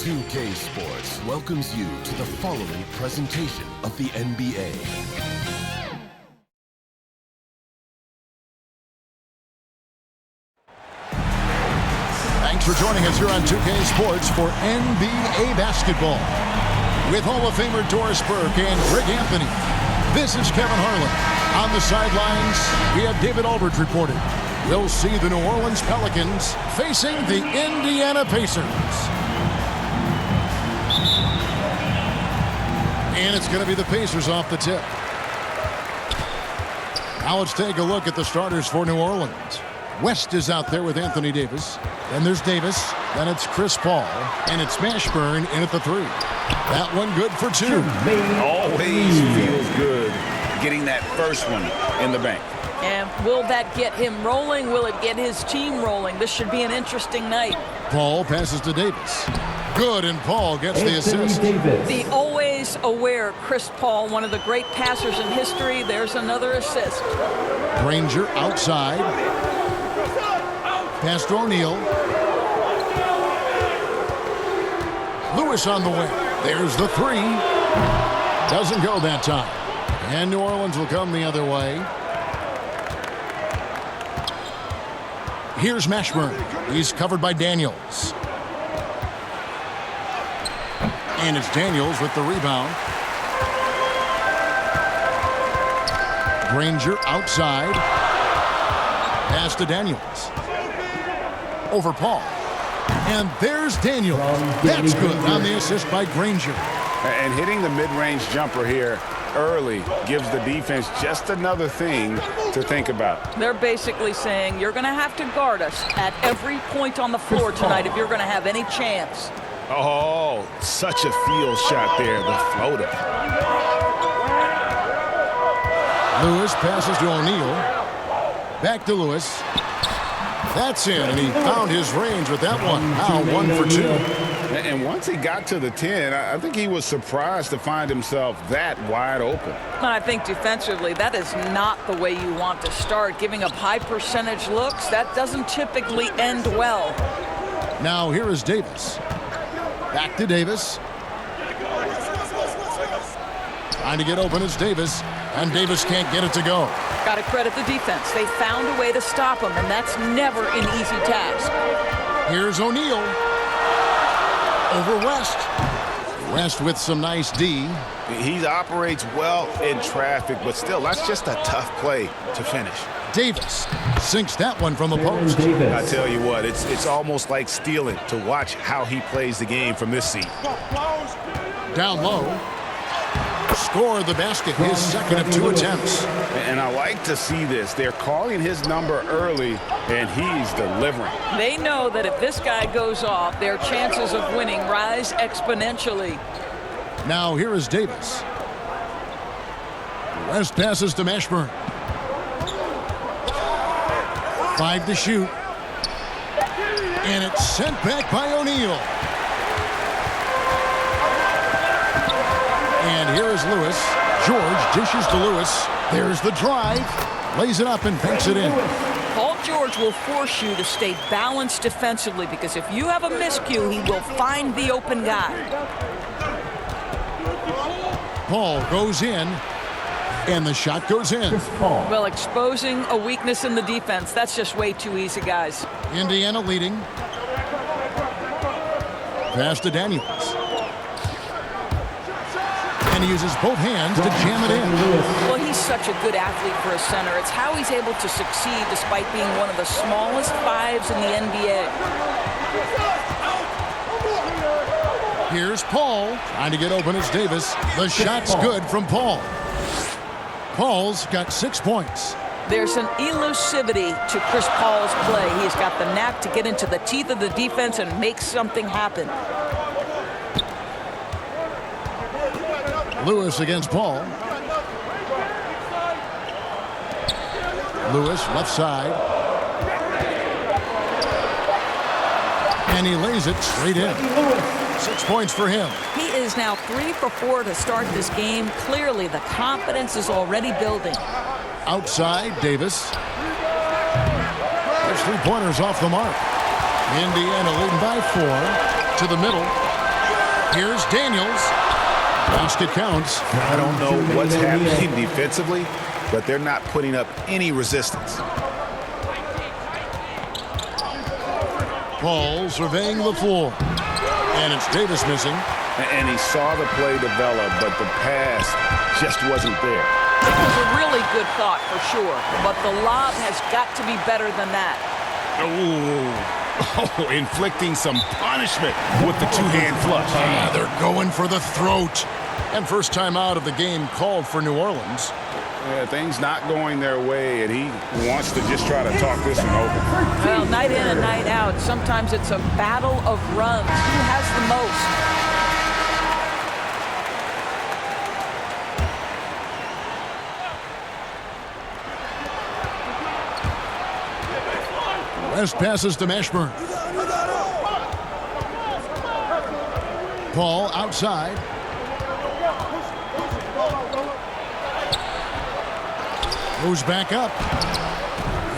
2K Sports welcomes you to the following presentation of the NBA. Thanks for joining us here on 2K Sports for NBA basketball. With Hall of Famer Doris Burke and Greg Anthony, this is Kevin Harlan. On the sidelines, we have David Aldridge reporting. We'll see the New Orleans Pelicans facing the Indiana Pacers. And it's going to be the Pacers off the tip. Now let's take a look at the starters for New Orleans. West is out there with Anthony Davis. Then there's Davis. Then it's Chris Paul. And it's Mashburn in at the three. That one good for two. Always feels good getting that first one in the bank. And will that get him rolling? Will it get his team rolling? This should be an interesting night. Paul passes to Davis. Good, and Paul gets the assist. The always aware Chris Paul, one of the great passers in history. There's another assist. Granger outside. Pass to O'Neal. Lewis on the wing. There's the three. Doesn't go that time. And New Orleans will come the other way. Here's Mashburn. He's covered by Daniels. And it's Daniels with the rebound. Granger outside. Pass to Daniels. Over Paul. And there's Daniels. That's good on the assist by Granger. And hitting the mid-range jumper here early gives the defense just another thing to think about. They're basically saying you're going to have to guard us at every point on the floor tonight if you're going to have any chance. Oh, such a field shot there, the floater. Lewis passes to O'Neal. Back to Lewis. That's in, and he found his range with that one. Now 1 for 2. And once he got to the 10, I think he was surprised to find himself that wide open. I think defensively, that is not the way you want to start. Giving up high percentage looks, that doesn't typically end well. Now here is Davis. Back to Davis. Trying to get open is Davis, and Davis can't get it to go. Got to credit the defense. They found a way to stop him, and that's never an easy task. Here's O'Neal. Over West. West with some nice D. He operates well in traffic, but still, that's just a tough play to finish. Davis sinks that one from the post. I tell you what, it's almost like stealing to watch how he plays the game from this seat. Down low. Scored the basket, his second of 2 attempts. And I like to see this. They're calling his number early, and he's delivering. They know that if this guy goes off, their chances of winning rise exponentially. Now here is Davis. West passes to Mashburn. 5 to shoot. And it's sent back by O'Neal. And here is Lewis. George dishes to Lewis. There's the drive. Lays it up and banks it in. Paul George will force you to stay balanced defensively because if you have a miscue, he will find the open guy. Paul goes in. And the shot goes in. Well, exposing a weakness in the defense, that's just way too easy, guys. Indiana leading. Pass to Daniels. And he uses both hands to jam it in. Well, he's such a good athlete for a center. It's how he's able to succeed despite being one of the smallest fives in the NBA. Here's Paul. Trying to get open as Davis. The shot's good from Paul. Paul's got 6 points. There's an elusivity to Chris Paul's play. He's got the knack to get into the teeth of the defense and make something happen. Lewis against Paul. Lewis left side. And he lays it straight in. 6 points for him. He is now 3 for 4 to start this game. Clearly, the confidence is already building. Outside, Davis. There's 3-pointers off the mark. Indiana leading by 4 to the middle. Here's Daniels. Basket counts. I don't know what's happening defensively, but they're not putting up any resistance. Paul surveying the floor. And it's Davis missing. And he saw the play develop, but the pass just wasn't there. It was a really good thought for sure, but the lob has got to be better than that. Oh, inflicting some punishment with the two-hand flush. They're going for the throat. And first time out of the game called for New Orleans. Yeah, things not going their way, and he wants to just try to talk this one over. Well, night in and night out, sometimes it's a battle of runs. Who has the most? West passes to Mashburn. Paul outside. Moves back up.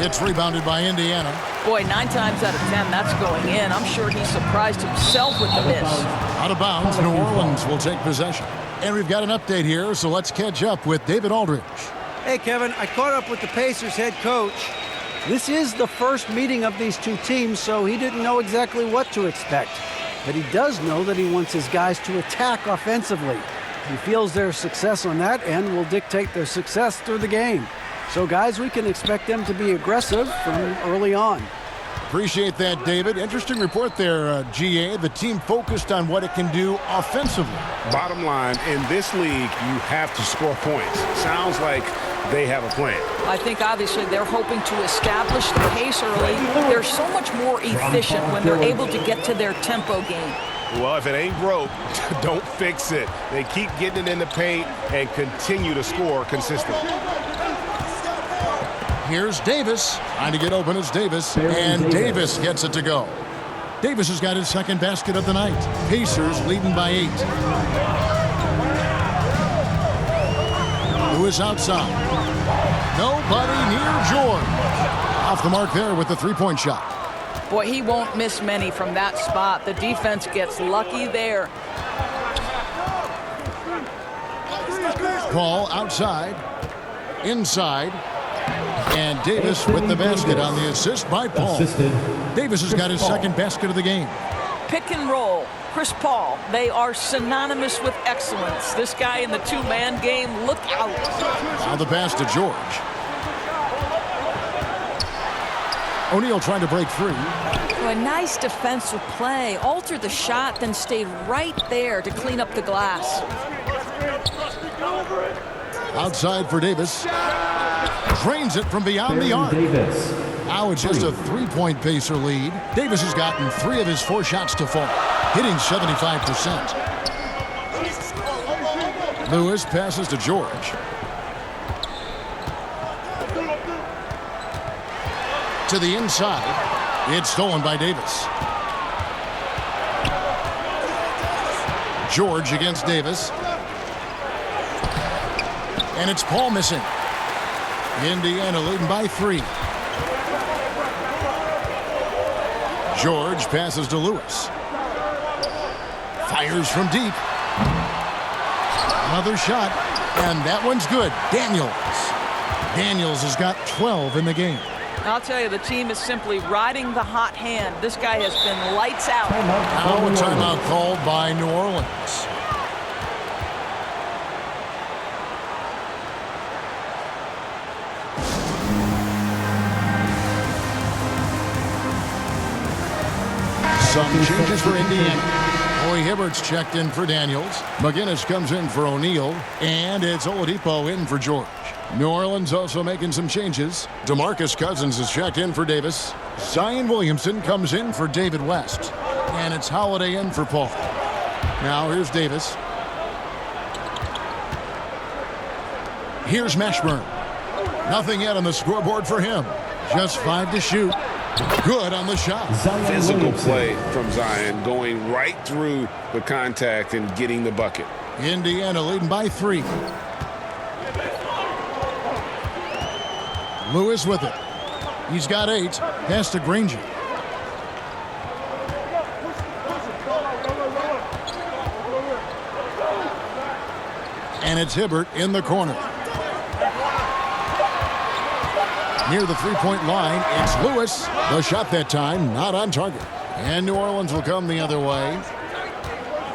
It's rebounded by Indiana. Boy, 9 times out of 10, that's going in. I'm sure he surprised himself with the miss. Out of bounds, New Orleans will take possession. And we've got an update here, so let's catch up with David Aldridge. Hey, Kevin, I caught up with the Pacers head coach. This is the first meeting of these two teams, so he didn't know exactly what to expect. But he does know that he wants his guys to attack offensively. He feels their success on that end will dictate their success through the game. So, guys, we can expect them to be aggressive from early on. Appreciate that, David. Interesting report there, GA. The team focused on what it can do offensively. Bottom line, in this league, you have to score points. Sounds like they have a plan. I think obviously they're hoping to establish the pace early. They're so much more efficient when they're able to get to their tempo game. Well, if it ain't broke, don't fix it. They keep getting it in the paint and continue to score consistently. Here's Davis. Trying to get open is Davis. And Davis gets it to go. Davis has got his second basket of the night. Pacers leading by 8. Lewis outside. Nobody near George. Off the mark there with the three-point shot. Boy, he won't miss many from that spot. The defense gets lucky there. Paul outside. Inside. And Davis with the basket on the assist by Paul. Davis has got his second basket of the game. Pick and roll. Chris Paul, they are synonymous with excellence. This guy in the two-man game, look out. Now the pass to George. O'Neal trying to break free. A nice defensive play. Altered the shot, then stayed right there to clean up the glass. Outside for Davis. Drains it from beyond the arc. Now it's just a three-point Pacer lead. Davis has gotten 3 of his 4 shots to fall, hitting 75%. Lewis passes to George. To the inside. It's stolen by Davis. George against Davis. And it's Paul missing. Indiana leading by 3. George passes to Lewis. Fires from deep. Another shot, and that one's good. Daniels has got 12 in the game. I'll tell you, the team is simply riding the hot hand. This guy has been lights out. Now a timeout called by New Orleans. Some changes for Indiana. Roy Hibbert's checked in for Daniels. McGinnis comes in for O'Neal. And it's Oladipo in for George. New Orleans also making some changes. DeMarcus Cousins is checked in for Davis. Zion Williamson comes in for David West. And it's Holiday in for Paul. Now here's Davis. Here's Mashburn. Nothing yet on the scoreboard for him. Just 5 to shoot. Good on the shot. Physical play from Zion, going right through the contact and getting the bucket. Indiana leading by 3. Lewis with it. He's got 8. Pass to Granger. And it's Hibbert in the corner. Near the three-point line, it's Lewis. The shot that time, not on target. And New Orleans will come the other way.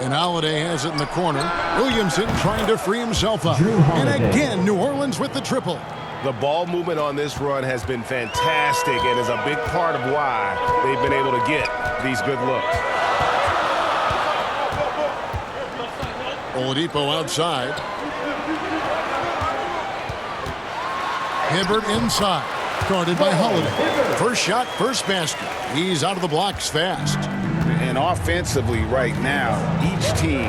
And Holiday has it in the corner. Williamson trying to free himself up. And again, New Orleans with the triple. The ball movement on this run has been fantastic and is a big part of why they've been able to get these good looks. Oladipo outside. Hibbert inside. Guarded by Holiday. First shot, first basket. He's out of the blocks fast. And offensively right now, each team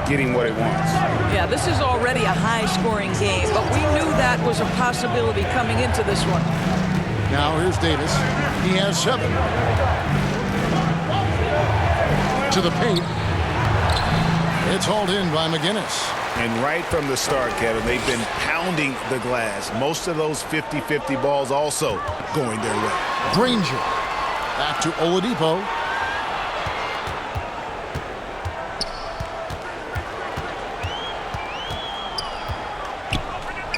getting what it wants. Yeah, this is already a high-scoring game, but we knew that was a possibility coming into this one. Now here's Davis. He has 7. To the paint. It's hauled in by McGinnis. And right from the start, Kevin, they've been pounding the glass. Most of those 50-50 balls also going their way. Granger. Back to Oladipo.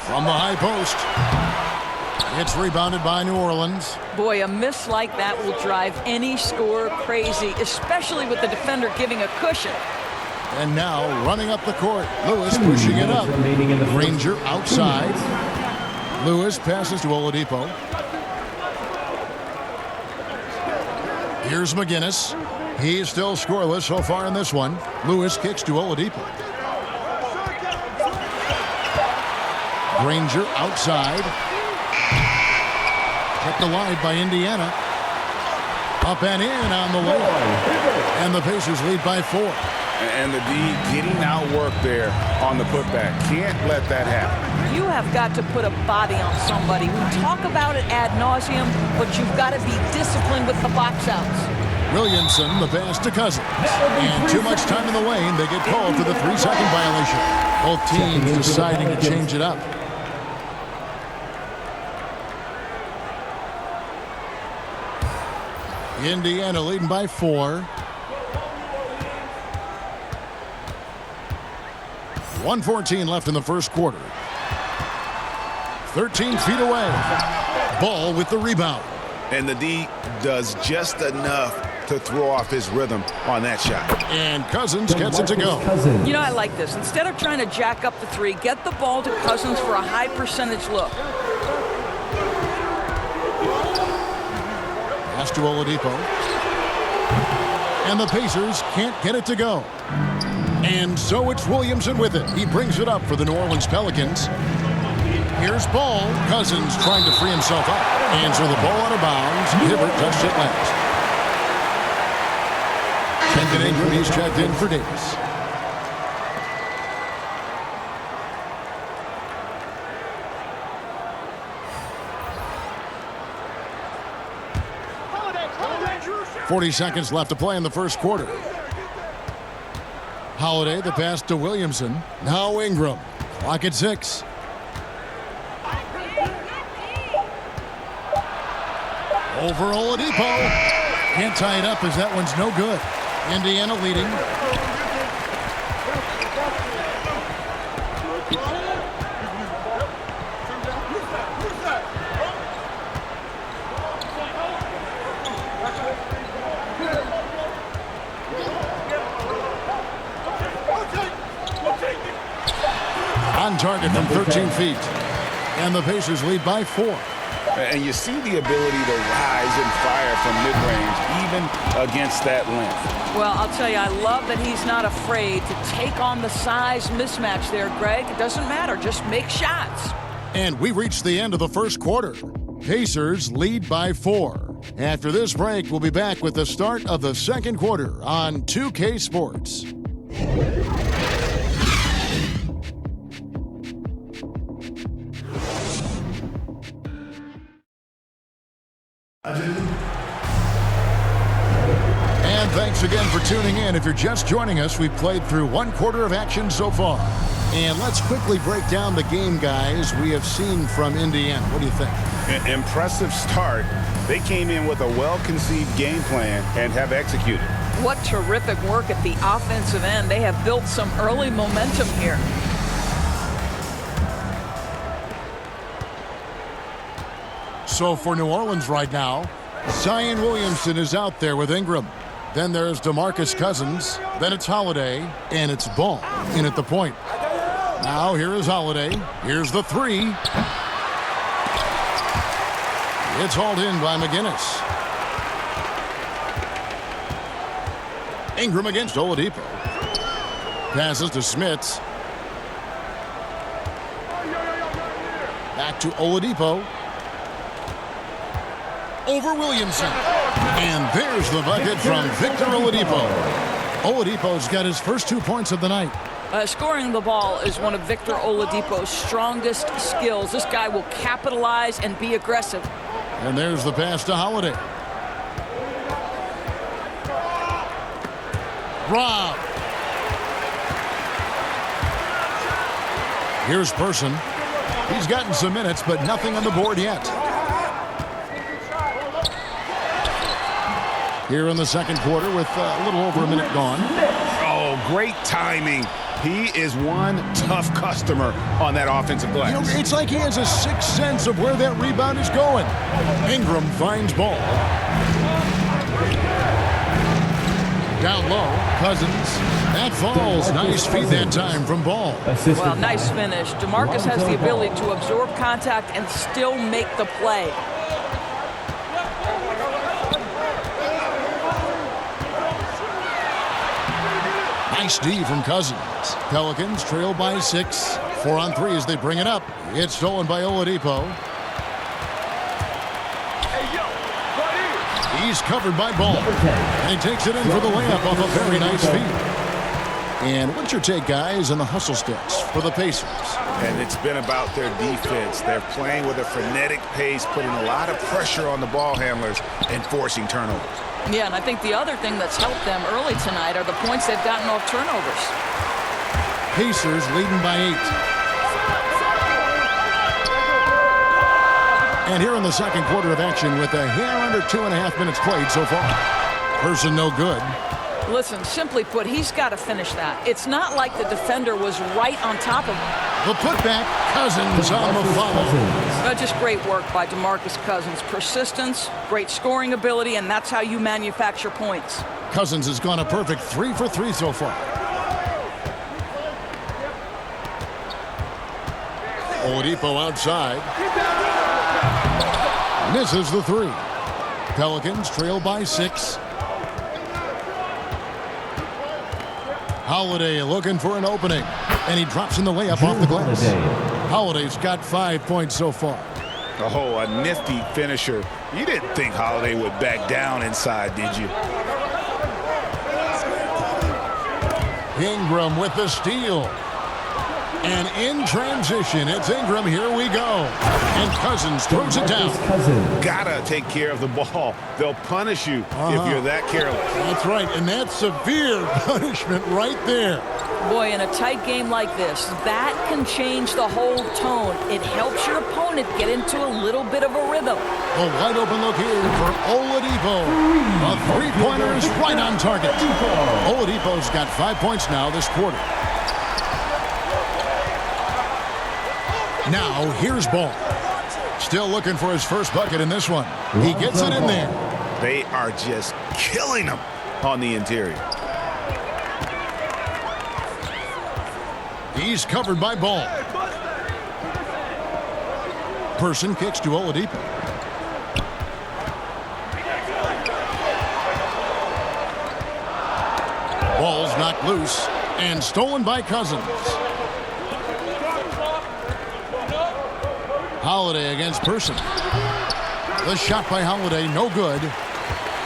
From the high post. It's rebounded by New Orleans. Boy, a miss like that will drive any scorer crazy, especially with the defender giving a cushion. And now running up the court. Lewis pushing it up. Granger outside. Lewis passes to Oladipo. Here's McGinnis. He's still scoreless so far in this one. Lewis kicks to Oladipo. Granger outside. Kept alive by Indiana. Up and in on the layup. And the Pacers lead by 4. And the D getting outworked there on the putback. Can't let that happen. You have got to put a body on somebody. We talk about it ad nauseum, but you've got to be disciplined with the box outs. Williamson, the pass to Cousins. And too much time in the lane. They get called for the 3-second violation. Both teams deciding to change it up. Indiana leading by 4. 1:14 left in the first quarter. 13 feet away. Ball with the rebound. And the D does just enough to throw off his rhythm on that shot. And Cousins gets it to go. You know, I like this. Instead of trying to jack up the 3, get the ball to Cousins for a high percentage look. Pass to Oladipo. And the Pacers can't get it to go. And so it's Williamson with it. He brings it up for the New Orleans Pelicans. Here's ball. Cousins trying to free himself up. And so the ball out of bounds. Hibbert touched it last. Chenton Ingram, he's checked in for Davis. .40 seconds left to play in the first quarter. Holiday, the pass to Williamson. Now Ingram. Clock at 6. Over Oladipo. Can't tie it up as that one's no good. Indiana leading. On target from 13 feet. And the Pacers lead by 4. And you see the ability to rise and fire from mid-range, even against that length. Well, I'll tell you, I love that he's not afraid to take on the size mismatch there, Greg. It doesn't matter. Just make shots. And we reached the end of the first quarter. Pacers lead by 4. After this break, we'll be back with the start of the second quarter on 2K Sports. And thanks again for tuning in. If you're just joining us, we've played through one quarter of action so far. And let's quickly break down the game, guys, we have seen from Indiana. What do you think? Impressive start. They came in with a well-conceived game plan and have executed. What terrific work at the offensive end. They have built some early momentum here. So for New Orleans right now, Zion Williamson is out there with Ingram. Then there's DeMarcus Cousins. Then it's Holiday. And it's Ball in at the point. Now here is Holiday. Here's the three. It's hauled in by McGinnis. Ingram against Oladipo. Passes to Smits. Back to Oladipo. Over Williamson. And there's the bucket from Victor Oladipo. Oladipo's got his first 2 points of the night. Scoring the ball is one of Victor Oladipo's strongest skills. This guy will capitalize and be aggressive. And there's the pass to Holiday. Rob. Here's Person. He's gotten some minutes, but nothing on the board yet. Here in the second quarter with a little over a minute gone. Oh, great timing. He is one tough customer on that offensive glass. You know, it's like he has a sixth sense of where that rebound is going. Ingram finds Ball. Down low, Cousins. That falls. Nice feed that time from Ball. Well, nice finish. DeMarcus has the ability to absorb contact and still make the play. Nice D from Cousins. Pelicans trail by 6. 4 on 3 as they bring it up. It's stolen by Oladipo. He's covered by Ball. And he takes it in for the layup off a very nice feed. And what's your take, guys, on the hustle sticks for the Pacers? And it's been about their defense. They're playing with a frenetic pace, putting a lot of pressure on the ball handlers and forcing turnovers. Yeah, and I think the other thing that's helped them early tonight are the points they've gotten off turnovers. Pacers leading by 8. And here in the second quarter of action with a hair under 2.5 minutes played so far. Person no good. Listen, simply put, he's got to finish that. It's not like the defender was right on top of him. The putback, Cousins on the follow. Just great work by DeMarcus Cousins. Persistence, great scoring ability, and that's how you manufacture points. Cousins has gone a perfect 3 for 3 so far. Oladipo outside. Misses the 3. Pelicans trail by 6. Holiday looking for an opening, and he drops in the layup off the glass. Holiday's got 5 points so far. Oh, a nifty finisher. You didn't think Holiday would back down inside, did you? Ingram with the steal. And in transition, it's Ingram. Here we go. And Cousins throws it down. Gotta take care of the ball. They'll punish you if you're that careless. That's right, and that's severe punishment right there. Boy, in a tight game like this, that can change the whole tone. It helps your opponent get into a little bit of a rhythm. A wide open look here for Oladipo. A three-pointer is right on target. Oladipo's got 5 points now this quarter. Now, here's Ball. Still looking for his first bucket in this one. He gets it in there. They are just killing him on the interior. He's covered by Ball. Person kicks to Oladipo. Ball's knocked loose and stolen by Cousins. Holiday against Person. The shot by Holiday, no good.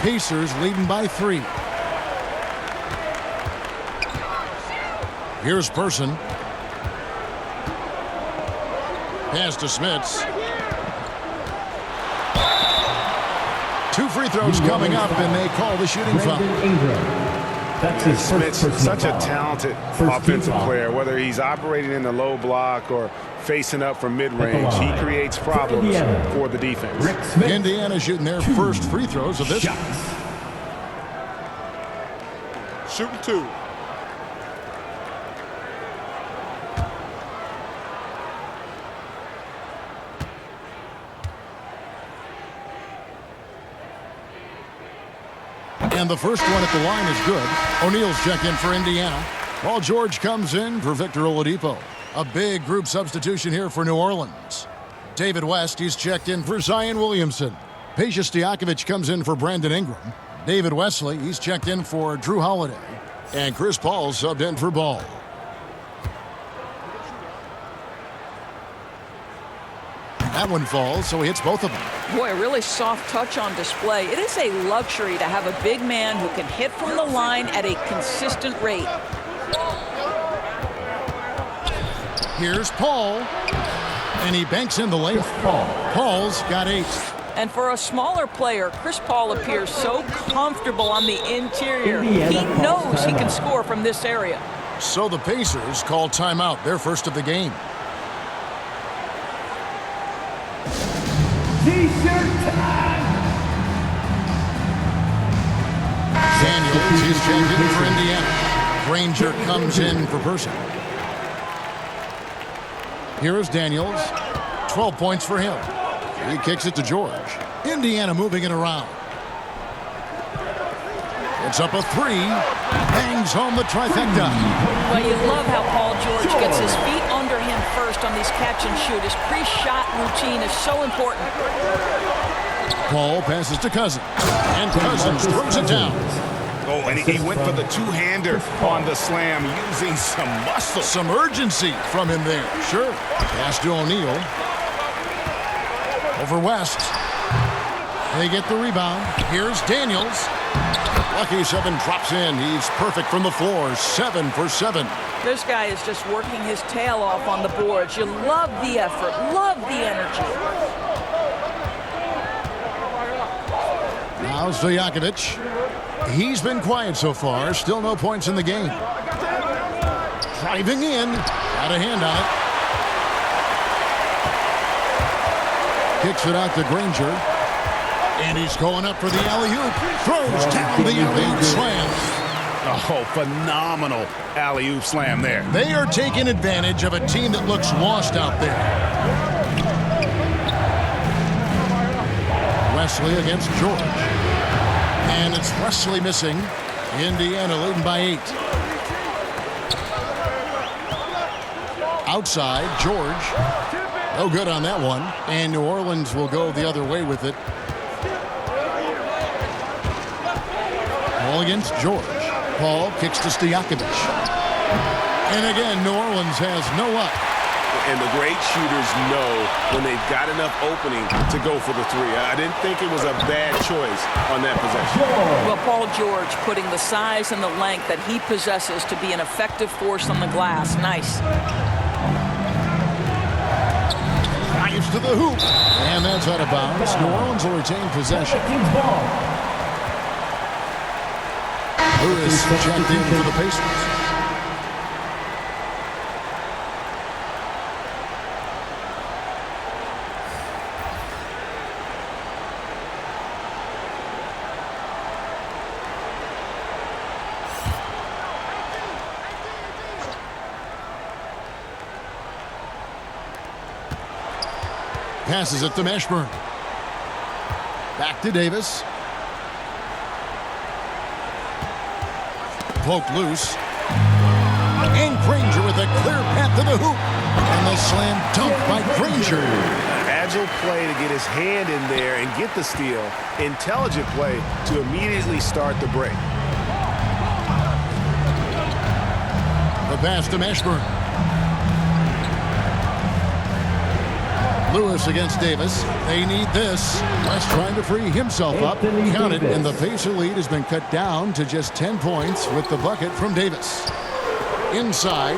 Pacers leading by 3. Here's Person. Pass to Smits. 2 free throws coming up, and they call the shooting foul. That's his Smits, such a talented offensive foul. player. Whether he's operating in the low block or facing up from mid-range, he creates problems for the defense. Indiana shooting their first free throws of this. Shooting 2. And the first one at the line is good. O'Neal's checked in for Indiana. Paul George comes in for Victor Oladipo. A big group substitution here for New Orleans. David West, he's checked in for Zion Williamson. Peja Stojakovic comes in for Brandon Ingram. David Wesley, he's checked in for Drew Holiday. And Chris Paul subbed in for Ball. That one falls, so he hits both of them. Boy, a really soft touch on display. It is a luxury to have a big man who can hit from the line at a consistent rate. Here's Paul, and he banks in the lane. Paul's got 8. And for a smaller player, Chris Paul appears so comfortable on the interior. He knows he can score from this area. So the Pacers call timeout, their first of the game. Daniels is checked in for Indiana. Granger comes in for Person. Here is Daniels. 12 points for him. He kicks it to George. Indiana moving it around. It's up a 3. Bangs home the trifecta. Well, you love how Paul George gets his feet under him first on these catch and shoot. His pre-shot routine is so important. Paul passes to Cousins. And Cousins throws it down. Oh, and he went for the two-hander on the slam using some muscle. Some urgency from him there. Sure. Pass to O'Neal. Over West. They get the rebound. Here's Daniels. Lucky 7 drops in. He's perfect from the floor. 7 for 7. This guy is just working his tail off on the boards. You love the effort, love the energy. Now Stojakovic. He's been quiet so far. Still no points in the game. Driving in. Got a hand on it. Kicks it out to Granger. And he's going up for the alley-oop. Throws down the alley-oop slam. Oh, phenomenal alley-oop slam there. They are taking advantage of a team that looks lost out there. Wesley against George. And it's Wesley missing. Indiana leading by 8. Outside, George. No good on that one. And New Orleans will go the other way with it. Paul against George. Paul kicks to Stojakovic. And again, New Orleans has no up. And the great shooters know when they've got enough opening to go for the 3. I didn't think it was a bad choice on that possession. Well, Paul George putting the size and the length that he possesses to be an effective force on the glass. Nice. Drives to the hoop. And that's out of bounds. New Orleans will retain possession. Lewis checked in for the Pacers. Passes it to Mashburn. Back to Davis. Poked loose. And Granger with a clear path to the hoop. And the slam dunk by Granger. Agile play to get his hand in there and get the steal. Intelligent play to immediately start the break. The pass to Mashburn. Lewis against Davis. They need this. West trying to free himself up. Count it, and the Pacer lead has been cut down to just 10 points with the bucket from Davis. Inside.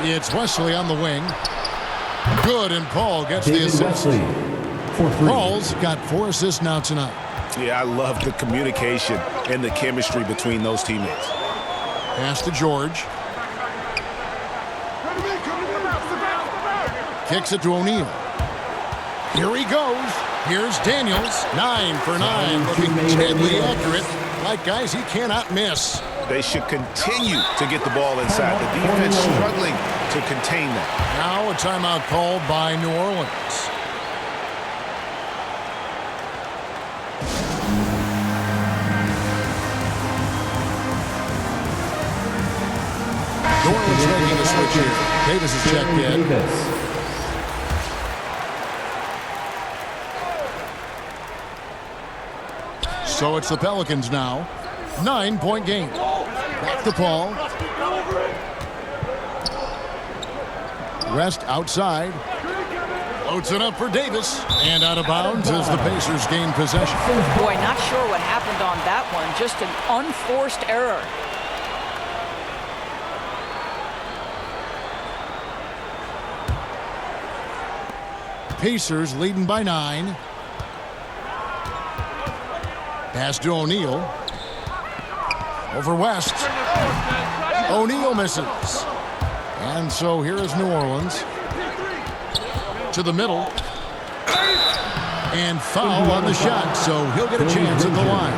It's Wesley on the wing. Good, and Paul gets the assist. Paul's got 4 assists now tonight. Yeah, I love the communication and the chemistry between those teammates. Pass to George. Kicks it to O'Neal. Here he goes. Here's Daniels. 9 for 9. Looking deadly accurate. Like guys he cannot miss. They should continue to get the ball inside. The defense struggling to contain that. Now a timeout called by New Orleans. making a switch here. Davis is checked in. Davis. So it's the Pelicans now. 9-point game. Back to Paul. West outside. Loads it up for Davis. And out of bounds as the Pacers gain possession. Boy, not sure what happened on that one. Just an unforced error. Pacers leading by 9. Pass to O'Neal. Over West. O'Neal misses. And so here is New Orleans. To the middle. And foul on the shot, so he'll get a chance at the line.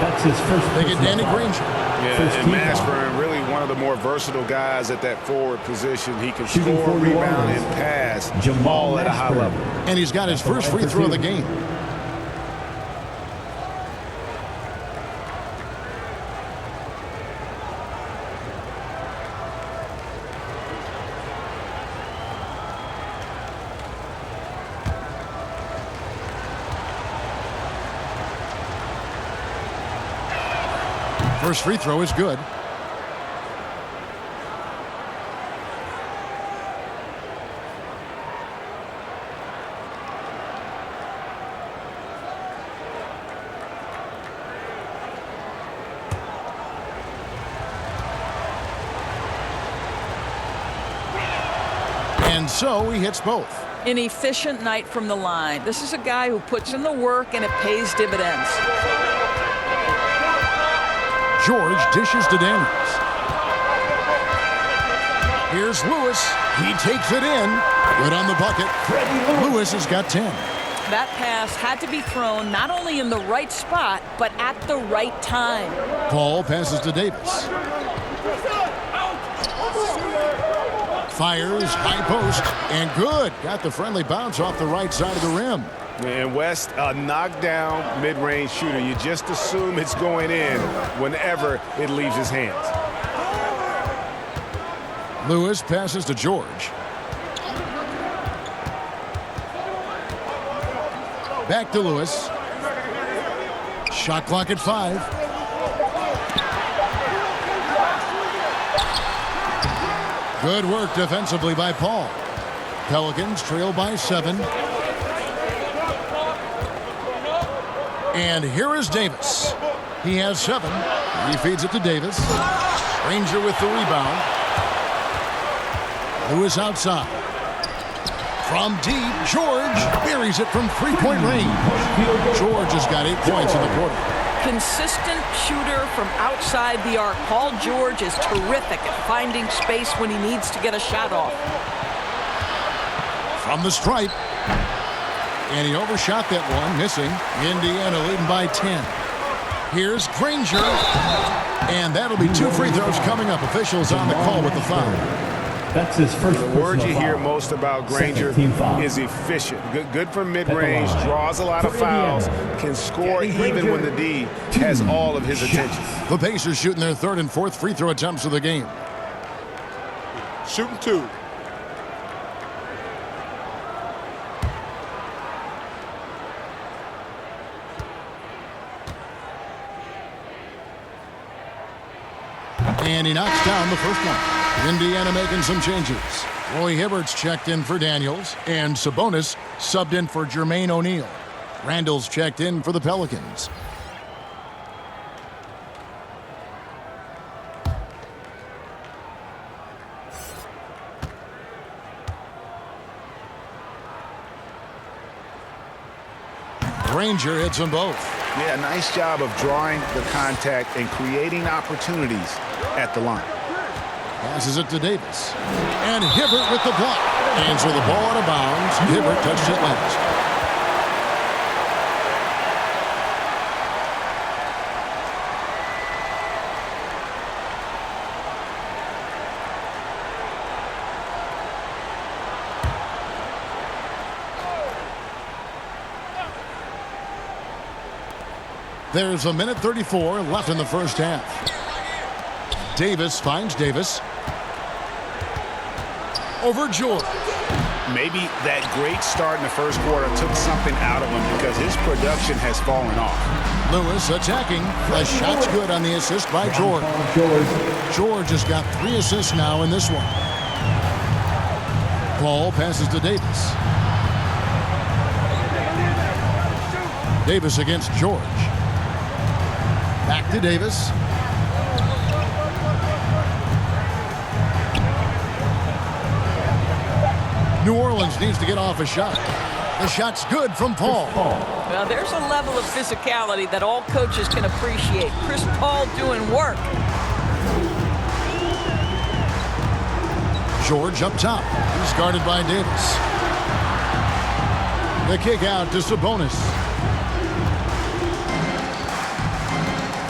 That's his first. They get Danny Granger. Yeah, and Mashburn, really one of the more versatile guys at that forward position. He can score, rebound, and pass all at a high level. And he's got his first free throw of the game. First free throw is good. And so he hits both. An efficient night from the line. This is a guy who puts in the work and it pays dividends. George dishes to Daniels. Here's Lewis. He takes it in. Good on the bucket. Lewis has got 10. That pass had to be thrown not only in the right spot, but at the right time. Paul passes to Davis. Fires, high post, and good. Got the friendly bounce off the right side of the rim. And West, a knockdown mid-range shooter. You just assume it's going in whenever it leaves his hands. Lewis passes to George. Back to Lewis. Shot clock at 5. Good work defensively by Paul. Pelicans trail by 7. And here is Davis. He has 7. He feeds it to Davis. Ranger with the rebound. Lewis outside. From deep, George buries it from three-point range. George has got 8 points in the quarter. Consistent shooter from outside the arc. Paul George is terrific at finding space when he needs to get a shot off. From the stripe. And he overshot that one, missing. Indiana leading by 10. Here's Granger. And that'll be 2 free throws coming up. Officials on the call with the foul. That's his first. The word you hear most about Granger is efficient. Good from mid-range, draws a lot of fouls, can score even when the D has all of his attention. The Pacers shooting their 3rd and 4th free throw attempts of the game. Shooting 2. And he knocks down the first one. Indiana making some changes. Roy Hibbert's checked in for Daniels, and Sabonis subbed in for Jermaine O'Neal. Randall's checked in for the Pelicans. Granger hits them both. Yeah, nice job of drawing the contact and creating opportunities at the line. Passes it to Davis. And Hibbert with the block. And so the ball out of bounds. Hibbert touched it last. There's a minute 34 left in the first half. Davis finds Davis. over George. Maybe that great start in the first quarter took something out of him because his production has fallen off. Lewis attacking. The shot's good on the assist by George. George has got 3 assists now in this one. Paul passes to Davis. Davis against George. Back to Davis. New Orleans needs to get off a shot. The shot's good from Paul. Well, there's a level of physicality that all coaches can appreciate. Chris Paul doing work. George up top. He's guarded by Davis. The kick out to Sabonis.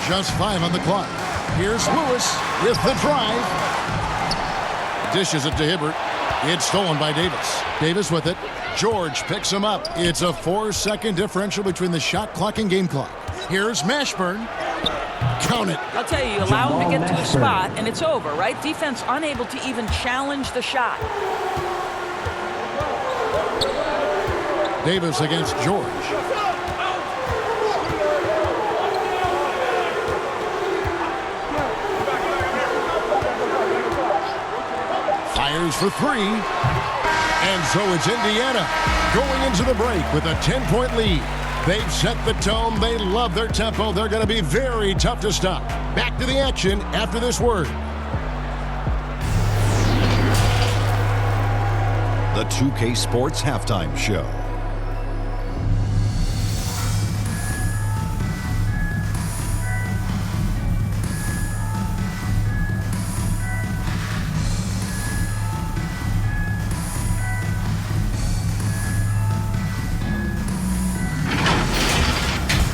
Just 5 on the clock. Here's Lewis with the drive. Dishes it to Hibbert. It's stolen by Davis. Davis with it. George picks him up. It's a 4-second differential between the shot clock and game clock. Here's Mashburn. Count it. I'll tell you, allow him to get to the spot, and it's over, right? Defense unable to even challenge the shot. Davis against George. Fires for 3. And so it's Indiana going into the break with a 10-point lead. They've set the tone. They love their tempo. They're going to be very tough to stop. Back to the action after this word. The 2K Sports Halftime Show.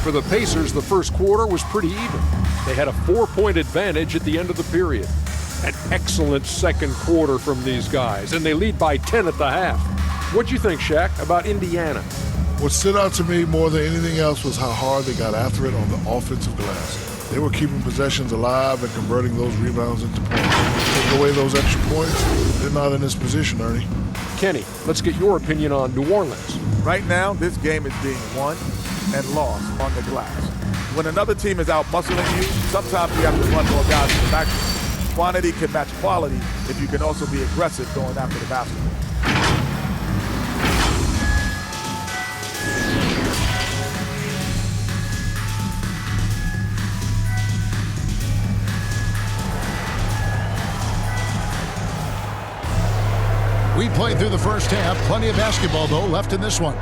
For the Pacers, the first quarter was pretty even. They had a 4-point advantage at the end of the period. An excellent second quarter from these guys, and they lead by 10 at the half. What'd you think, Shaq, about Indiana? What stood out to me more than anything else was how hard they got after it on the offensive glass. They were keeping possessions alive and converting those rebounds into points. Take away those extra points, they're not in this position, Ernie. Kenny, let's get your opinion on New Orleans. Right now, this game is being won and lost on the glass. When another team is out muscling you, sometimes you have to run more guys in the backcourt. Quantity can match quality if you can also be aggressive going after the basketball. We played through the first half. Plenty of basketball, though, left in this one.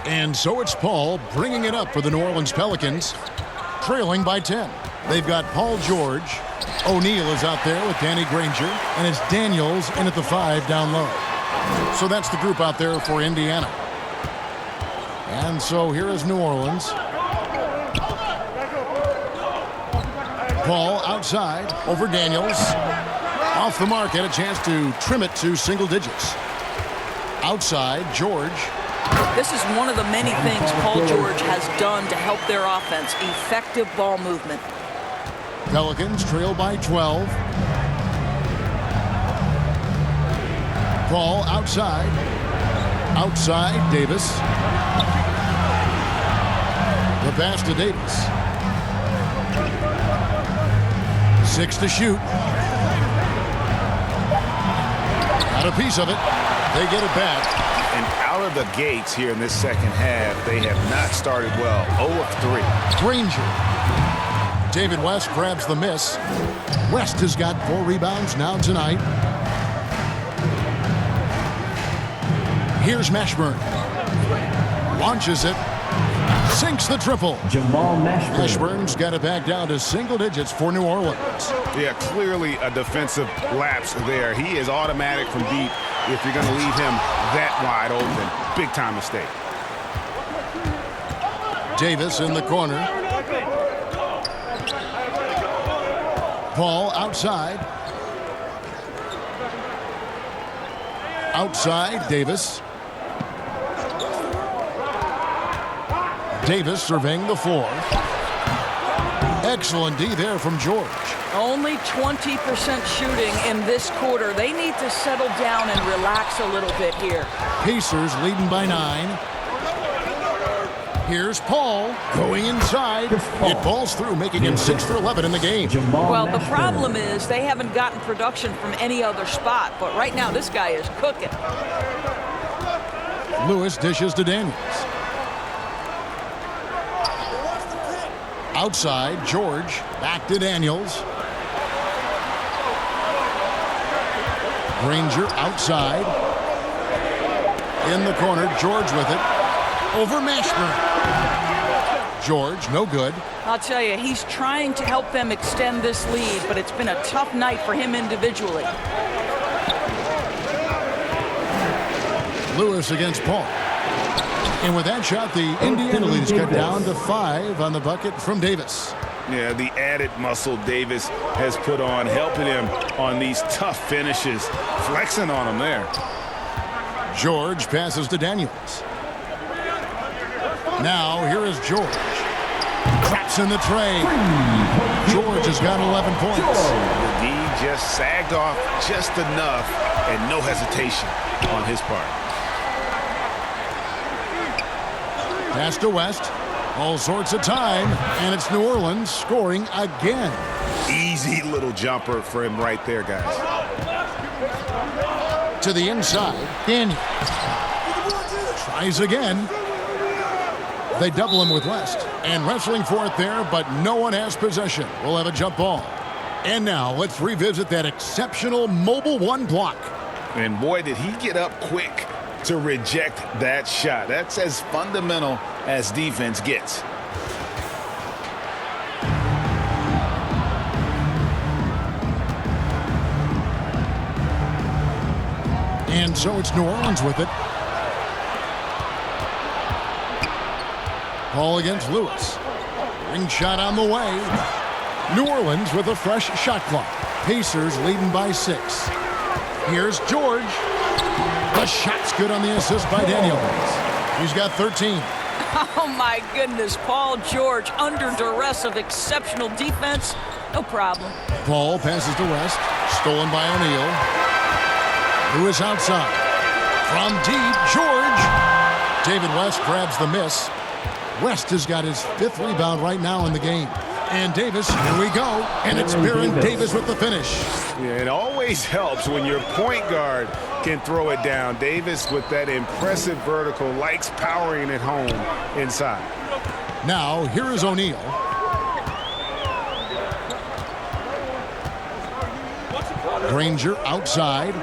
And so it's Paul bringing it up for the New Orleans Pelicans, trailing by 10. They've got Paul George. O'Neal is out there with Danny Granger, and it's Daniels in at the 5 down low. So that's the group out there for Indiana. And so here is New Orleans. Paul outside over Daniels. Off the mark, had a chance to trim it to single digits. Outside, George. This is one of the many things Paul George has done to help their offense. Effective ball movement. Pelicans trail by 12. Paul outside. Outside, Davis. The pass to Davis. 6 to shoot. Got a piece of it. They get it back. And out of the gates here in this second half, they have not started well. 0 of 3. Granger. David West grabs the miss. West has got 4 rebounds now tonight. Here's Mashburn. Launches it. Sinks the triple. Jamal Mashburn. Mashburn's got it back down to single digits for New Orleans. Yeah, clearly a defensive lapse there. He is automatic from deep if you're going to leave him that wide open. Big time mistake. Davis in the corner. Paul outside. Outside, Davis. Davis surveying the floor. Excellent D there from George. Only 20% shooting in this quarter. They need to settle down and relax a little bit here. Pacers leading by 9. Here's Paul going inside. It falls through, making him 6 for 11 in the game. Well, the problem is they haven't gotten production from any other spot, but right now this guy is cooking. Lewis dishes to Daniels. Outside, George back to Daniels. Granger outside. In the corner, George with it. Over Mashburn. George, no good. I'll tell you, he's trying to help them extend this lead, but it's been a tough night for him individually. Lewis against Paul. And with that shot, the Indiana lead is cut down to 5 on the bucket from Davis. Yeah, the added muscle Davis has put on, helping him on these tough finishes, flexing on him there. George passes to Daniels. Now, here is George. Traps in the tray. George has got 11 points. The D just sagged off just enough, and no hesitation on his part. Pass to West. All sorts of time, and it's New Orleans scoring again. Easy little jumper for him right there, guys. To the inside, Daniels. Tries again. They double him with West. And wrestling for it there, but no one has possession. We'll have a jump ball. And now let's revisit that exceptional mobile 1 block. And boy, did he get up quick to reject that shot. That's as fundamental as defense gets. And so it's New Orleans with it. Ball against Lewis. Ring shot on the way. New Orleans with a fresh shot clock. Pacers leading by 6. Here's George. The shot's good on the assist by Daniels. He's got 13. Oh, my goodness. Paul George under duress of exceptional defense. No problem. Paul passes to West. Stolen by O'Neal. Lewis outside. From deep, George. David West grabs the miss. West has got his 5th rebound right now in the game. And Davis, here we go. And it's Baron Davis with the finish. Yeah, it always helps when your point guard can throw it down. Davis with that impressive vertical, likes powering it home inside. Now, here is O'Neal. Granger outside.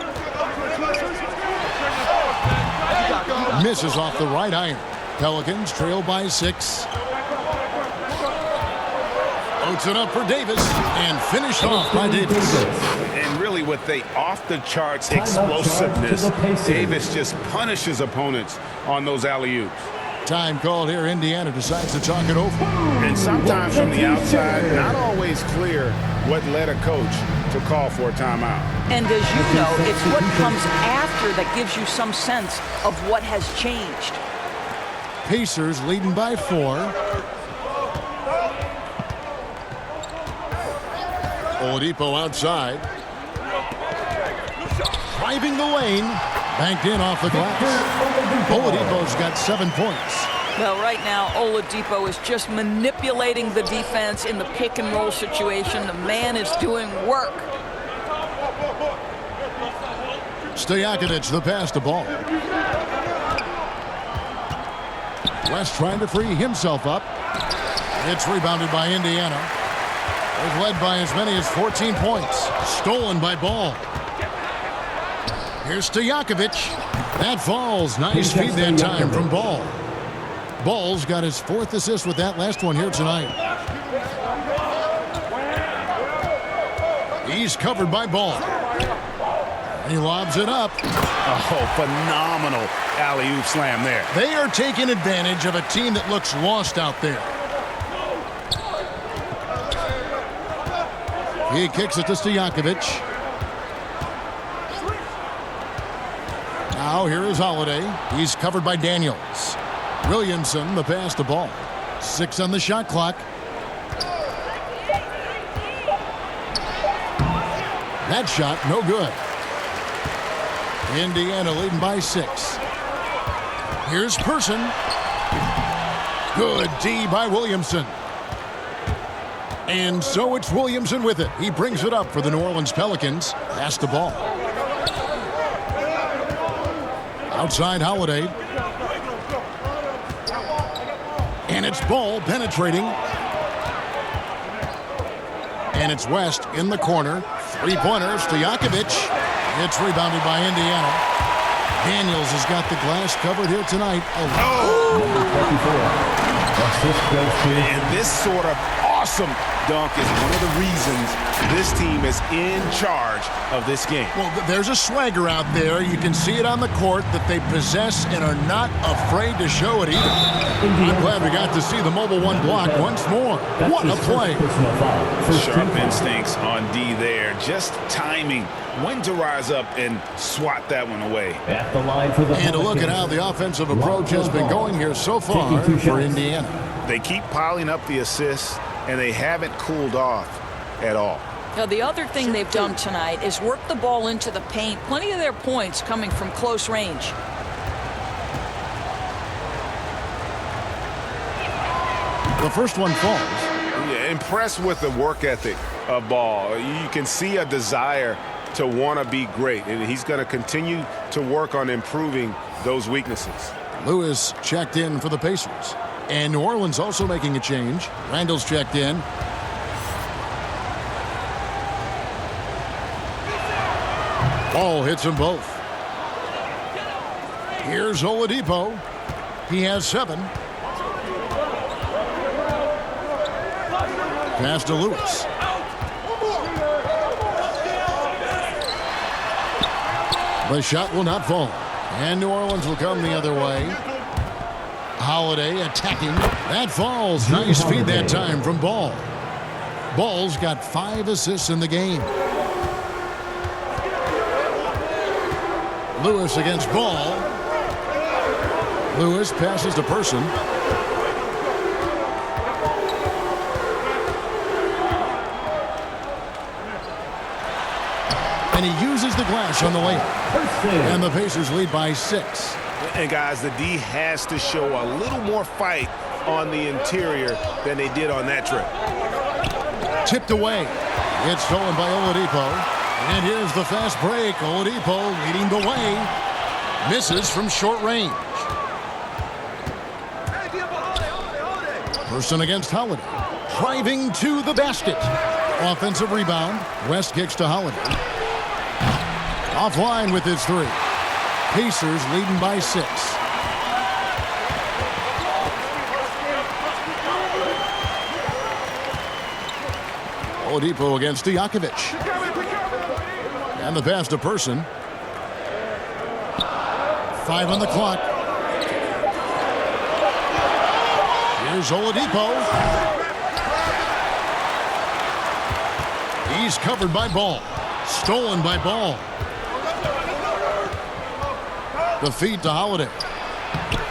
Misses off the right iron. Pelicans trail by 6. Oats it up for Davis and finished off by Davis. And really with the off-the-charts explosiveness, Davis just punishes opponents on those alley-oops. Time called here. Indiana decides to talk it over. And sometimes from the outside, not always clear what led a coach to call for a timeout. And as you know, it's what comes after that gives you some sense of what has changed. Pacers leading by 4. Oladipo outside. Driving the lane. Banked in off the glass. Oladipo's got 7 points. Well, right now, Oladipo is just manipulating the defense in the pick and roll situation. The man is doing work. Stojakovic the pass to Ball. West trying to free himself up. It's rebounded by Indiana. They've led by as many as 14 points. Stolen by Ball. Here's Stojakovic. That falls. Nice feed that time from Ball. Ball's got his 4th assist with that last one here tonight. He's covered by Ball. He lobs it up. Oh, phenomenal alley-oop slam there. They are taking advantage of a team that looks lost out there. He kicks it to Stojakovic. Now here is Holiday. He's covered by Daniels. Williamson the pass to Ball. 6 on the shot clock. That shot, no good. Indiana leading by 6. Here's Person. Good D by Williamson. And so it's Williamson with it. He brings it up for the New Orleans Pelicans. Pass the ball. Outside Holiday. And it's Ball penetrating. And it's West in the corner. 3-pointer, Stojakovic. It's rebounded by Indiana. Daniels has got the glass covered here tonight. And this sort of awesome dunk is one of the reasons this team is in charge of this game. Well, there's a swagger out there. You can see it on the court that they possess and are not afraid to show it either. I'm glad we got to see the mobile one block once more. What a play. Sharp instincts on D there. Just timing when to rise up and swat that one away. At the line for the and to look at how the offensive approach has been going here so far for Indiana. They keep piling up the assists, and they haven't cooled off at all. Now, the other thing they've done tonight is work the ball into the paint. Plenty of their points coming from close range. The first one falls. Yeah, impressed with the work ethic of Ball. You can see a desire to want to be great, and he's going to continue to work on improving those weaknesses. Lewis checked in for the Pacers. And New Orleans also making a change. Randall's checked in. Ball hits them both. Here's Oladipo. He has 7. Pass to Lewis. The shot will not fall. And New Orleans will come the other way. Holiday attacking. That falls. Nice feed that time from Ball. Ball's got 5 assists in the game. Lewis against Ball. Lewis passes to Person. And he uses the glass on the layup. And the Pacers lead by 6. And guys, the D has to show a little more fight on the interior than they did on that trip. Tipped away. It's stolen by Oladipo. And here's the fast break. Oladipo leading the way. Misses from short range. Person against Holiday. Driving to the basket. Offensive rebound. West kicks to Holiday. Offline with his 3. Pacers leading by 6. Oladipo against Stojakovic. And the pass to Person. 5 on the clock. Here's Oladipo. He's covered by Ball. Stolen by Ball. The feed to Holiday.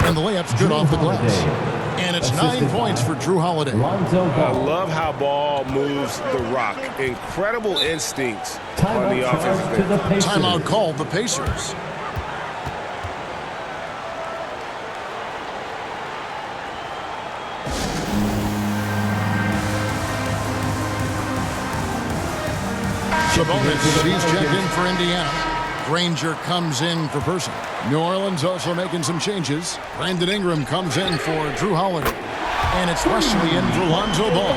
And the layup's good off the glass. And it's 9 points for Drew Holiday. I love how Ball moves the rock. Incredible instincts on the offensive end. Timeout called the Pacers. Sabonis, he's checked in for Indiana. Granger comes in for Person. New Orleans also making some changes. Brandon Ingram comes in for Drew Holiday. And it's Wesley in for Lonzo Ball.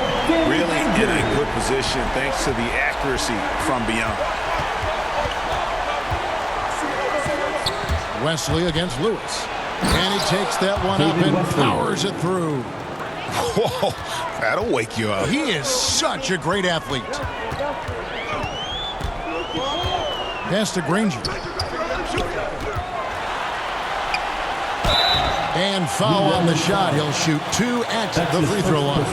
Really in a good position thanks to the accuracy from beyond. Wesley against Lewis. And he takes that one up and powers it through. Whoa, that'll wake you up. He is such a great athlete. Pass to Granger. And foul on the shot. He'll shoot 2 at the free throw line.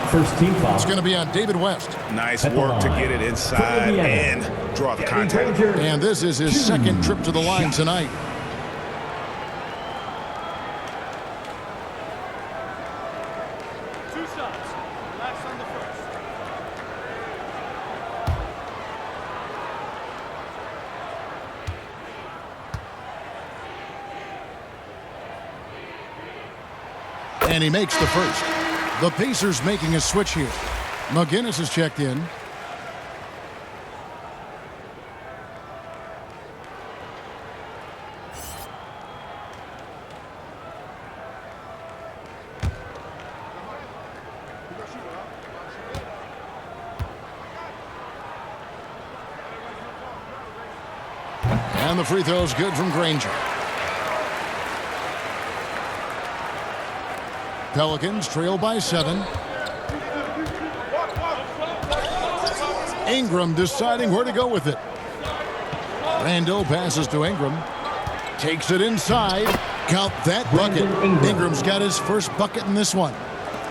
First team foul. It's going to be on David West. Nice work to get it inside and draw the contact. And this is his second trip to the line tonight. And he makes the first. The Pacers making a switch here. McGinnis is checked in. And the free throw is good from Granger. Pelicans trail by 7. Ingram deciding where to go with it. Randall passes to Ingram. Takes it inside. Count that bucket. Ingram's got his first bucket in this one.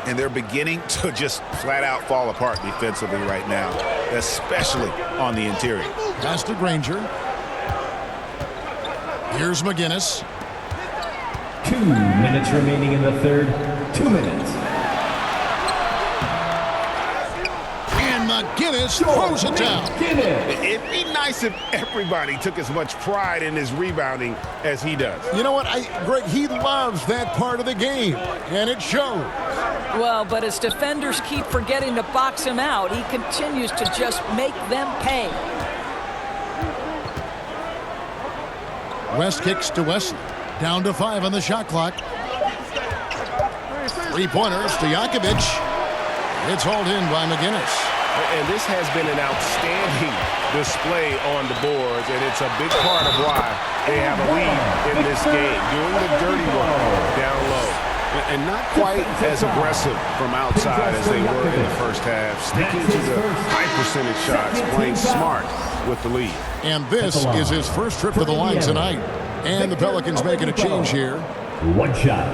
And they're beginning to just flat out fall apart defensively right now, especially on the interior. Pass to Granger. Here's McGinnis. 2 minutes remaining in the third. 2 minutes. And McGinnis throws it down. It'd be nice if everybody took as much pride in his rebounding as he does. You know what, Greg, he loves that part of the game, and it shows. Well, but as defenders keep forgetting to box him out, he continues to just make them pay. West kicks to Wesley. Down to 5 on the shot clock. Three-pointers to Jakovic. It's hauled in by McGinnis. And this has been an outstanding display on the boards, and it's a big part of why they have a lead in this game, doing the dirty work down low. And not quite as aggressive from outside as they were in the first half, sticking to the high percentage shots, playing smart with the lead. And this is his first trip to the line tonight. And the Pelicans making a change here. 1 shot.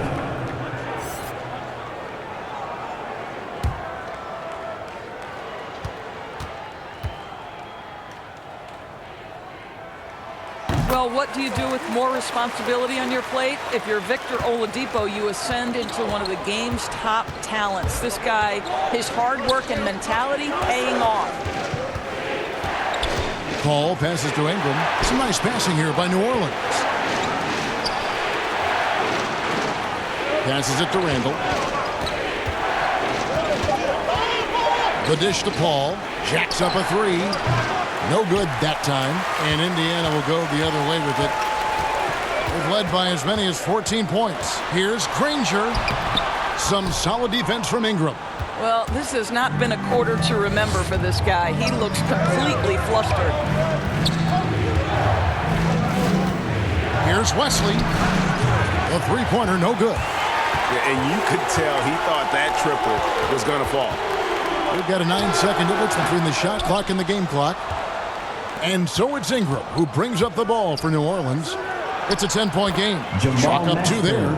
Well, what do you do with more responsibility on your plate? If you're Victor Oladipo, you ascend into one of the game's top talents. This guy, his hard work and mentality paying off. Paul passes to Ingram. Some nice passing here by New Orleans. Passes it to Randall. The dish to Paul. Jacks up a 3. No good that time. And Indiana will go the other way with it. They've led by as many as 14 points. Here's Granger. Some solid defense from Ingram. Well, this has not been a quarter to remember for this guy. He looks completely flustered. Here's Wesley. The three-pointer, no good. Yeah, and you could tell he thought that triple was going to fall. We've got a 9-second difference between the shot clock and the game clock. And so it's Ingram who brings up the ball for New Orleans. It's a 10-point game. Chalk up 2 there.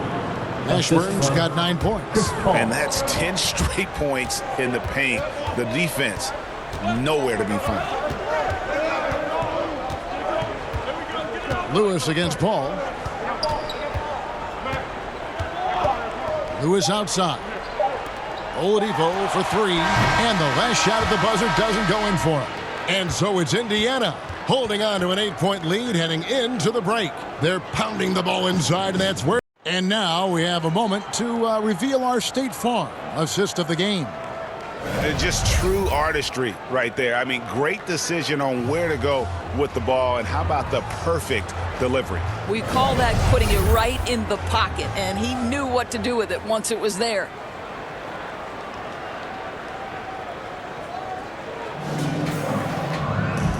Ashburn's got 9 points. And that's 10 straight points in the paint. The defense, nowhere to be found. Lewis against Paul. Lewis outside. Oladipo for 3. And the last shot at the buzzer doesn't go in for him. And so it's Indiana holding on to an 8-point lead heading into the break. They're pounding the ball inside, and that's where. And now we have a moment to reveal our State Farm assist of the game. Just true artistry right there. I mean, great decision on where to go with the ball, and how about the perfect delivery? We call that putting it right in the pocket, and he knew what to do with it once it was there.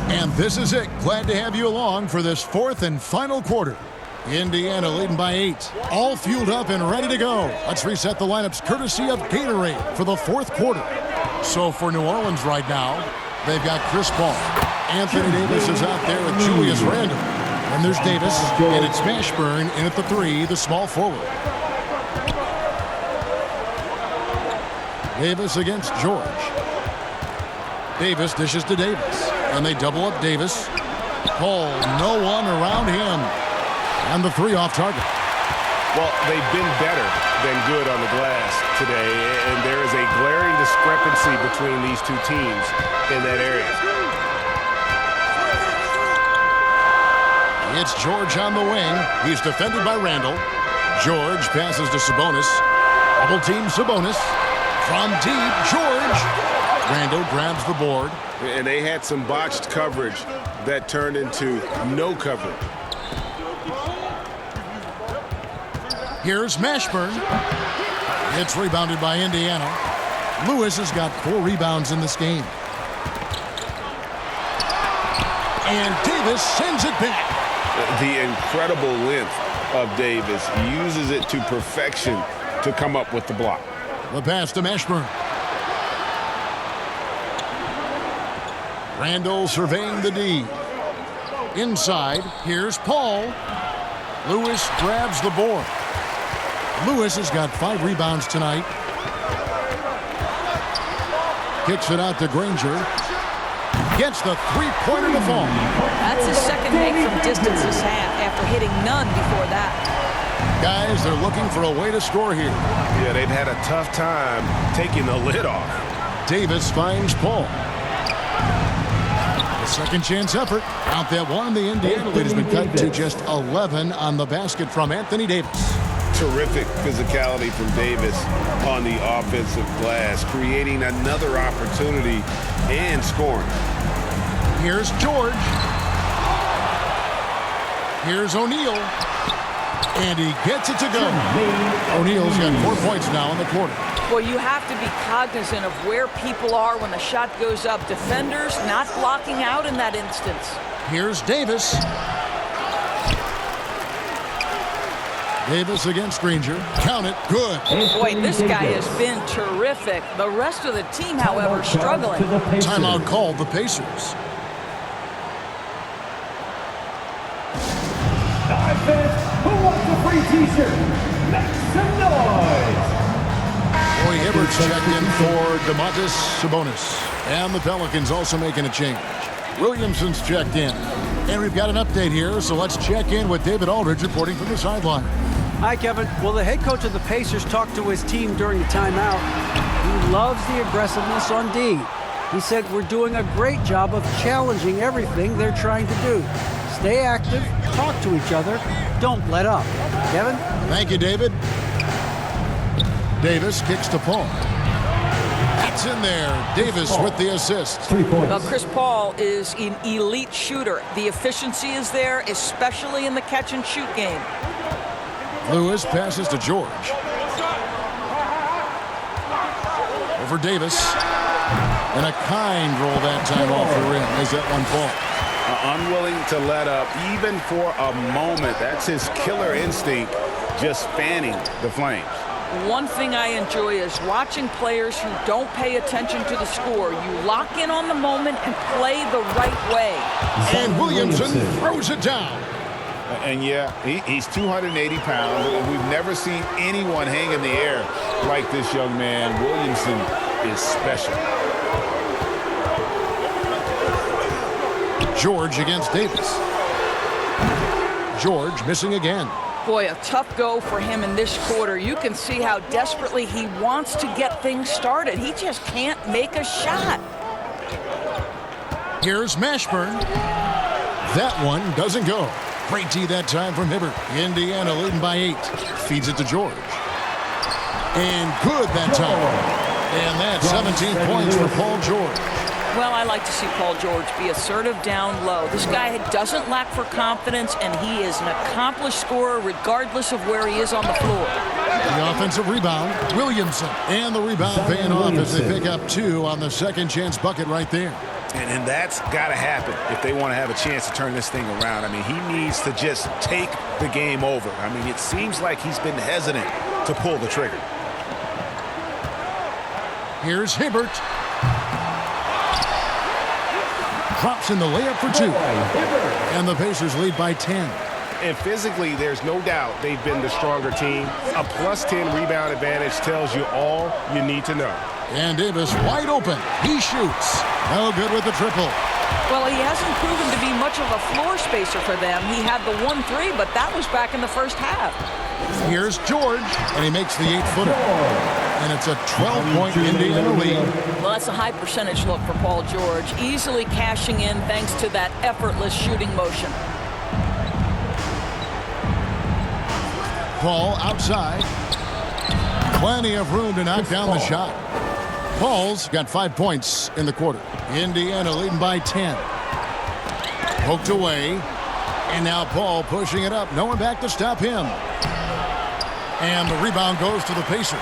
And this is it. Glad to have you along for this 4th and final quarter. Indiana leading by 8. All fueled up and ready to go. Let's reset the lineups courtesy of Gatorade for the 4th quarter. So for New Orleans right now, they've got Chris Paul. Anthony Davis is out there with Julius Randle. And there's Davis, and it's Mashburn in at the 3, the small forward. Davis against George. Davis dishes to Davis. And they double up Davis. Paul, no one around him. And the 3 off target. Well, they've been better than good on the glass today, and there is a glaring discrepancy between these two teams in that area. It's George on the wing. He's defended by Randall. George passes to Sabonis. Double team Sabonis. From deep, George. Randall grabs the board. And they had some botched coverage that turned into no coverage. Here's Mashburn. It's rebounded by Indiana. Lewis has got 4 rebounds in this game. And Davis sends it back. The incredible length of Davis uses it to perfection to come up with the block. The pass to Mashburn. Randall surveying the D. Inside, here's Paul. Lewis grabs the board. Lewis has got 5 rebounds tonight. Kicks it out to Granger. Gets the three-pointer to fall. That's his second make from distance this half after hitting none before that. Guys, they're looking for a way to score here. Yeah, they've had a tough time taking the lid off. Davis finds Paul. A second chance effort. Out that one. The Indiana lead has been cut to just 11 on the basket from Anthony Davis. Terrific physicality from Davis on the offensive glass, creating another opportunity and scoring. Here's George. Here's O'Neal. And he gets it to go. O'Neal's got 4 points now in the quarter. Well, you have to be cognizant of where people are when the shot goes up. Defenders not blocking out in that instance. Here's Davis. Davis against Granger. Count it. Good. Boy, this guy has been terrific. The rest of the team, however, struggling. Timeout called the Pacers. Who wants a free t-shirt? Make some noise! Roy Hibbert's checked in for Domantas Sabonis. And the Pelicans also making a change. Williamson's checked in. And we've got an update here, so let's check in with David Aldridge reporting from the sideline. Hi, Kevin. Well, the head coach of the Pacers talked to his team during the timeout. He loves the aggressiveness on D. He said, we're doing a great job of challenging everything they're trying to do. Stay active, talk to each other, don't let up. Kevin? Thank you, David. Davis kicks to Paul. That's in there. Davis with the assist. 3 points. Well, Chris Paul is an elite shooter. The efficiency is there, especially in the catch-and-shoot game. Lewis passes to George. Over Davis. And a kind roll that time off the rim as that one falls. Unwilling to let up even for a moment. That's his killer instinct, just fanning the flames. One thing I enjoy is watching players who don't pay attention to the score. You lock in on the moment and play the right way. And Williamson throws it down. And yeah, he's 280 pounds, and we've never seen anyone hang in the air like this young man. Williamson is special. George against Davis. George missing again. Boy, a tough go for him in this quarter. You can see how desperately he wants to get things started. He just can't make a shot. Here's Mashburn. That one doesn't go. Great D that time from Hibbert. Indiana leading by 8. Feeds it to George. And good that time. And that's 17 points for Paul George. Well, I like to see Paul George be assertive down low. This guy doesn't lack for confidence, and he is an accomplished scorer regardless of where he is on the floor. The offensive rebound, Williamson. And the rebound paying off as they pick up 2 on the second chance bucket right there. And that's got to happen if they want to have a chance to turn this thing around. I mean, he needs to just take the game over. I mean, it seems like he's been hesitant to pull the trigger. Here's Hibbert. Drops in the layup for 2. And the Pacers lead by 10. And physically, there's no doubt they've been the stronger team. A +10 rebound advantage tells you all you need to know. And Davis wide open. He shoots. No good with the triple. Well, he hasn't proven to be much of a floor spacer for them. He had the 1-3, but that was back in the first half. Here's George, and he makes the 8-footer. And it's a 12-point Indiana lead. Well, that's a high percentage look for Paul George. Easily cashing in thanks to that effortless shooting motion. Paul outside. Plenty of room to knock down the shot. Paul's got 5 points in the quarter. Indiana leading by 10. Poked away. And now Paul pushing it up. No one back to stop him. And the rebound goes to the Pacers.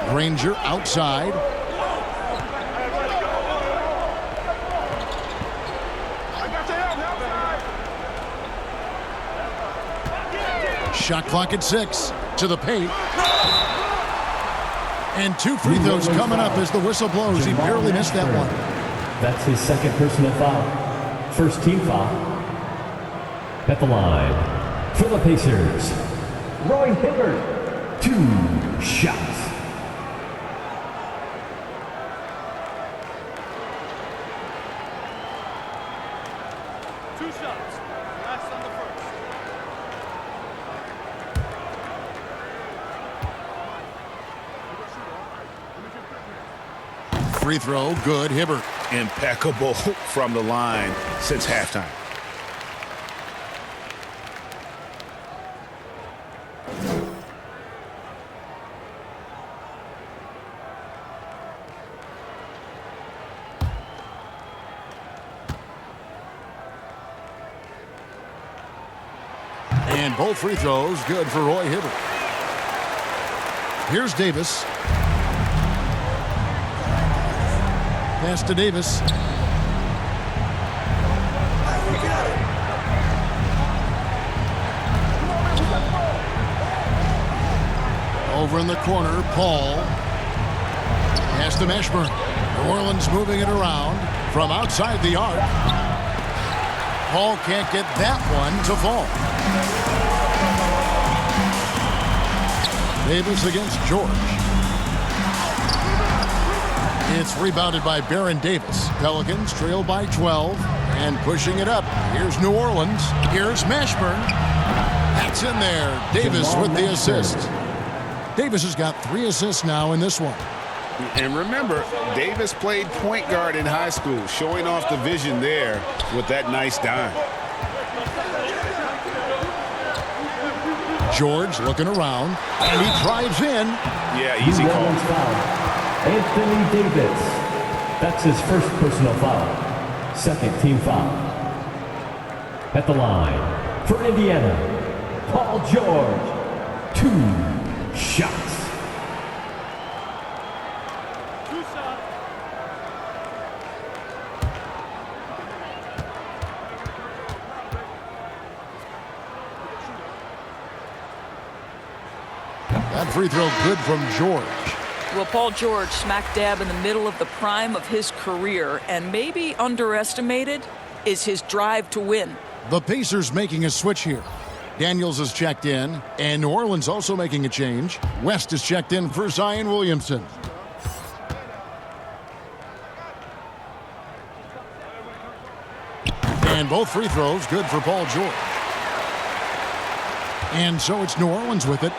Granger outside. Shot clock at 6. To the paint. And 2 free throws coming up as the whistle blows. He barely missed that one. That's his second personal foul. First team foul. At the line for the Pacers, Roy Hibbert. 2 shots. Free throw, good. Hibbert. Impeccable from the line since halftime. And both free throws good for Roy Hibbert. Here's Davis. Pass to Davis. Over in the corner, Paul. Pass to Mashburn. New Orleans moving it around from outside the arc. Paul can't get that one to fall. Davis against George. It's rebounded by Baron Davis. Pelicans trail by 12 and pushing it up. Here's New Orleans. Here's Mashburn. That's in there. Davis with the assist. Davis has got 3 assists now in this one. And remember, Davis played point guard in high school, showing off the vision there with that nice dime. George looking around, and he drives in. Yeah, easy call. Anthony Davis. That's his first personal foul. Second team foul. At the line for Indiana, Paul George. 2 shots. That free throw good from George. Well, Paul George smack dab in the middle of the prime of his career, and maybe underestimated is his drive to win. The Pacers making a switch here. Daniels is checked in, and New Orleans also making a change. West is checked in for Zion Williamson. And both free throws good for Paul George. And so it's New Orleans with it.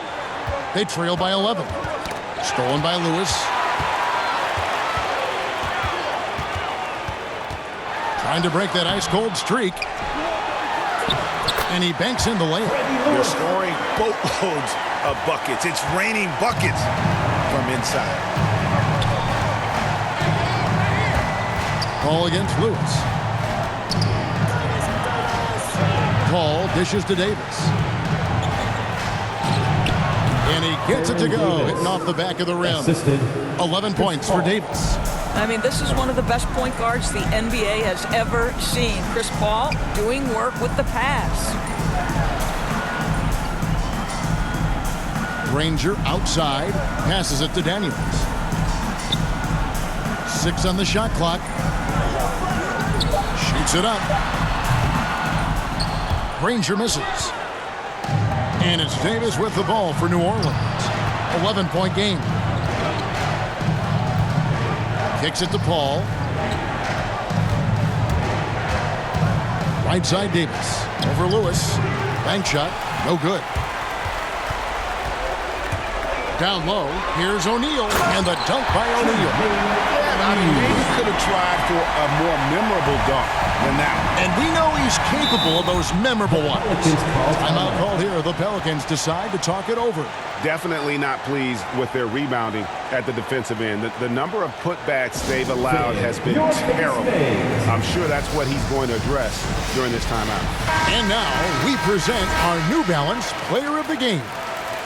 They trail by 11. Stolen by Lewis. Trying to break that ice-cold streak. And he banks in the layup. You're scoring boatloads of buckets. It's raining buckets from inside. Paul against Lewis. Paul dishes to Davis. And he gets it to go, hitting off the back of the rim. 11 points for Davis. I mean, this is one of the best point guards the NBA has ever seen. Chris Paul doing work with the pass. Granger outside, passes it to Daniels. 6 on the shot clock. Shoots it up. Granger misses. And it's Davis with the ball for New Orleans. 11-point game. Kicks it to Paul. Right side Davis. Over Lewis. Bank shot. No good. Down low. Here's O'Neal. And the dunk by O'Neal. I mean, maybe could have tried for a more memorable dunk. than that. And we know he's capable of those memorable ones. Timeout called here. The Pelicans decide to talk it over. Definitely not pleased with their rebounding at the defensive end. The number of putbacks they've allowed has been terrible. I'm sure that's what he's going to address during this timeout. And now we present our New Balance Player of the Game.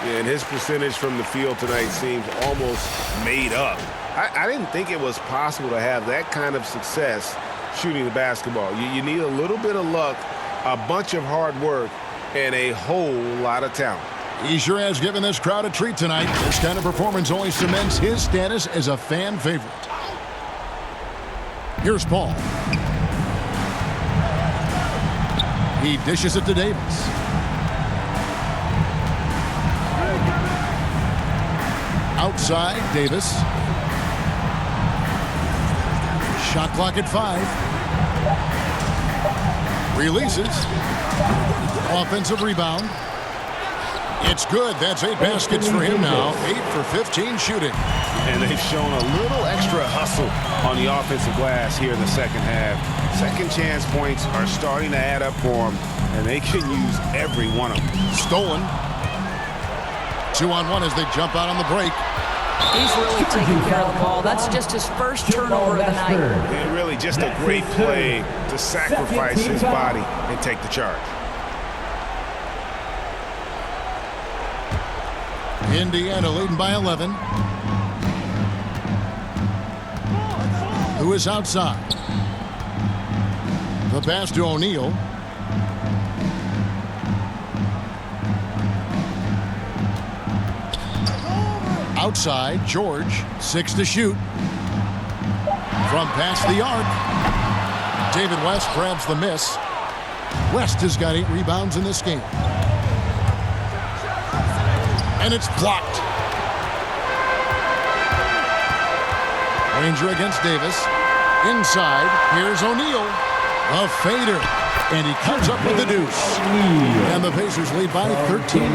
Yeah, and his percentage from the field tonight seems almost made up. I didn't think it was possible to have that kind of success shooting the basketball. You need a little bit of luck, a bunch of hard work, and a whole lot of talent. He sure has given this crowd a treat tonight. This kind of performance only cements his status as a fan favorite. Here's Paul. He dishes it to Davis. Outside, Davis. Shot clock at 5. Releases. Offensive rebound. It's good. That's 8 baskets for him now. 8 for 15 shooting. And they've shown a little extra hustle on the offensive glass here in the second half. Second chance points are starting to add up for them, and they can use every one of them. Stolen. 2-on-1 as they jump out on the break. He's really taking care of the ball. That's just his first turnover of the night. And really just a great play to sacrifice his body and take the charge. Indiana leading by 11. Who is outside? The pass to O'Neal. Outside, George, 6 to shoot. From past the arc. David West grabs the miss. West has got 8 rebounds in this game. And it's blocked. Ranger against Davis. Inside, here's O'Neal. A fader. And he comes up with the deuce. And the Pacers lead by 13.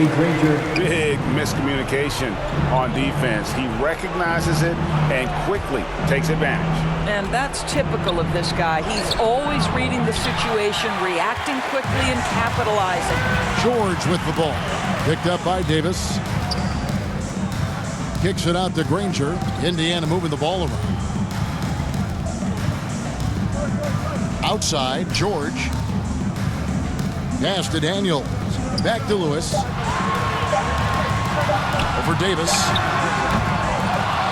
Big miscommunication on defense. He recognizes it and quickly takes advantage. And that's typical of this guy. He's always reading the situation, reacting quickly, and capitalizing. George with the ball. Picked up by Davis. Kicks it out to Granger. Indiana moving the ball around. Outside, George. Pass to Daniels. Back to Lewis. Over Davis.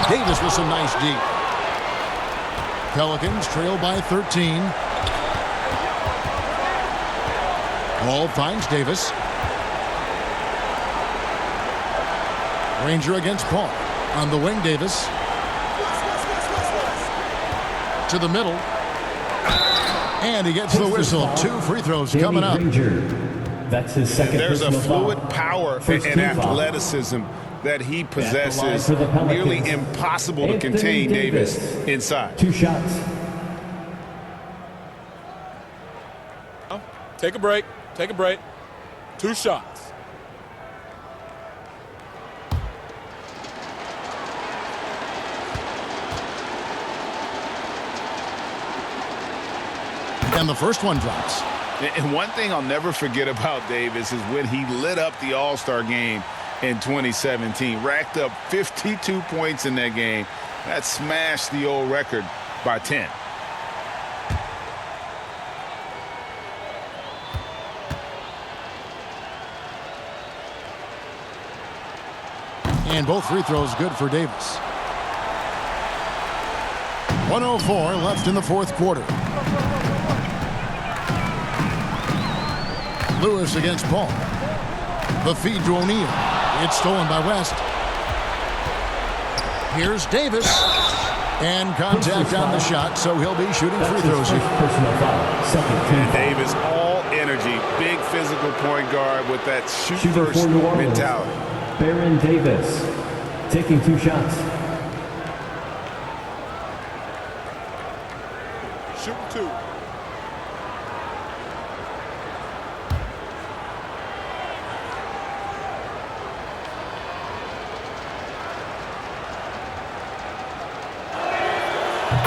Davis with some nice D. Pelicans trail by 13. Ball finds Davis. Ranger against Paul. On the wing, Davis. To the middle. And he gets the whistle. 2 free throws coming up. That's his second. There's a fluid power and athleticism that he possesses. Nearly impossible to contain Davis inside. 2 shots. Take a break. Take a break. 2 shots. And the first one drops. And one thing I'll never forget about Davis is when he lit up the All-Star game in 2017. Racked up 52 points in that game. That smashed the old record by 10. And both free throws good for Davis. 1:04 left in the fourth quarter. Lewis against Paul. The feed to O'Neal. It's stolen by West. Here's Davis. And contact on the shot, so he'll be shooting free throws here. And Davis, all energy, big physical point guard with that shoot-first mentality. Baron Davis taking 2 shots. Shoot 2.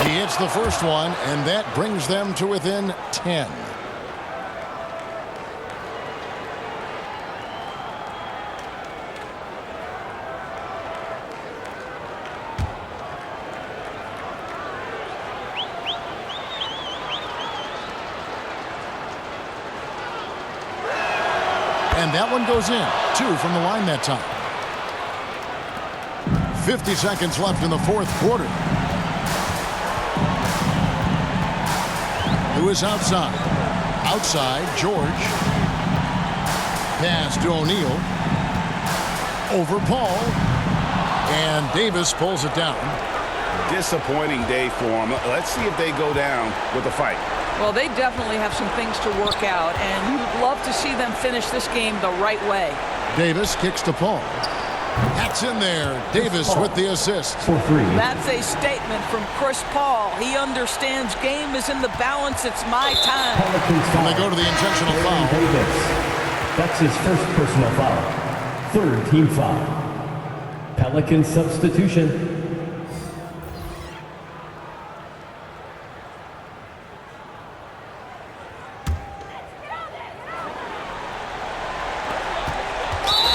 He He hits the first one, and that brings them to within 10. And that one goes in. 2 from the line that time. 50 seconds left in the fourth quarter. Lewis outside. Outside, George. Pass to O'Neal. Over Paul. And Davis pulls it down. Disappointing day for them. Let's see if they go down with a fight. Well, they definitely have some things to work out, and you'd love to see them finish this game the right way. Davis kicks to Paul. That's in there. Davis with the assist. For 3. That's a statement from Chris Paul. He understands game is in the balance. It's my time. And they go to the intentional foul. Davis. That's his first personal foul. 3rd team foul. Pelicans substitution.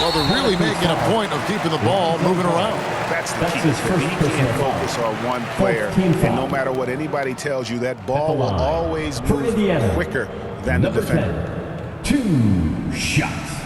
Well, they're really making a point of keeping the ball moving around. That's the key. his first He can't focus on one player. And no matter what anybody tells you, that ball will always move quicker than the defender. 2 shots.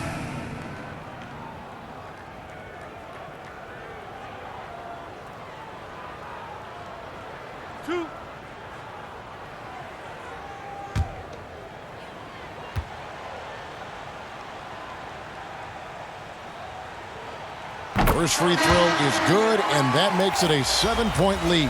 First free throw is good, and that makes it a 7-point lead.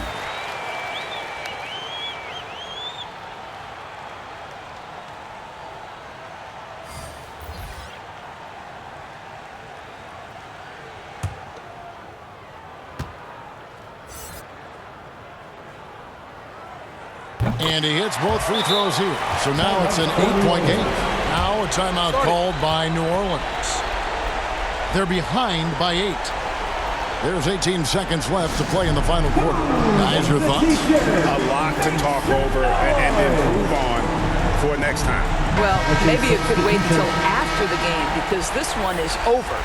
And he hits both free throws here. So now it's an 8-point game. Now a timeout called by New Orleans. They're behind by 8. There's 18 seconds left to play in the final quarter. Guys, your thoughts? A lot to talk over and improve on for next time. Well, maybe it could wait until after the game because this one is over.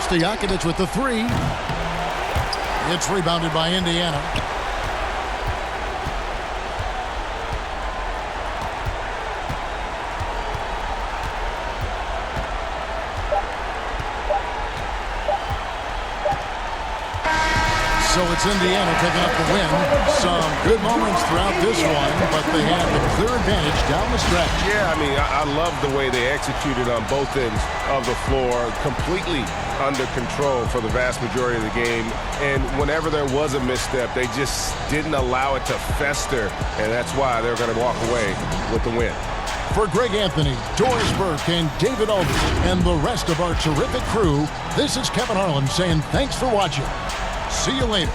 Stojakovic with the 3. It's rebounded by Indiana. So it's Indiana picking up the win. Some good moments throughout this one, but they had the clear advantage down the stretch. Yeah, I mean, I love the way they executed on both ends of the floor, completely under control for the vast majority of the game. And whenever there was a misstep, they just didn't allow it to fester, and that's why they're going to walk away with the win. For Greg Anthony, Doris Burke, and David Aldridge, and the rest of our terrific crew, this is Kevin Harlan saying thanks for watching. See you later.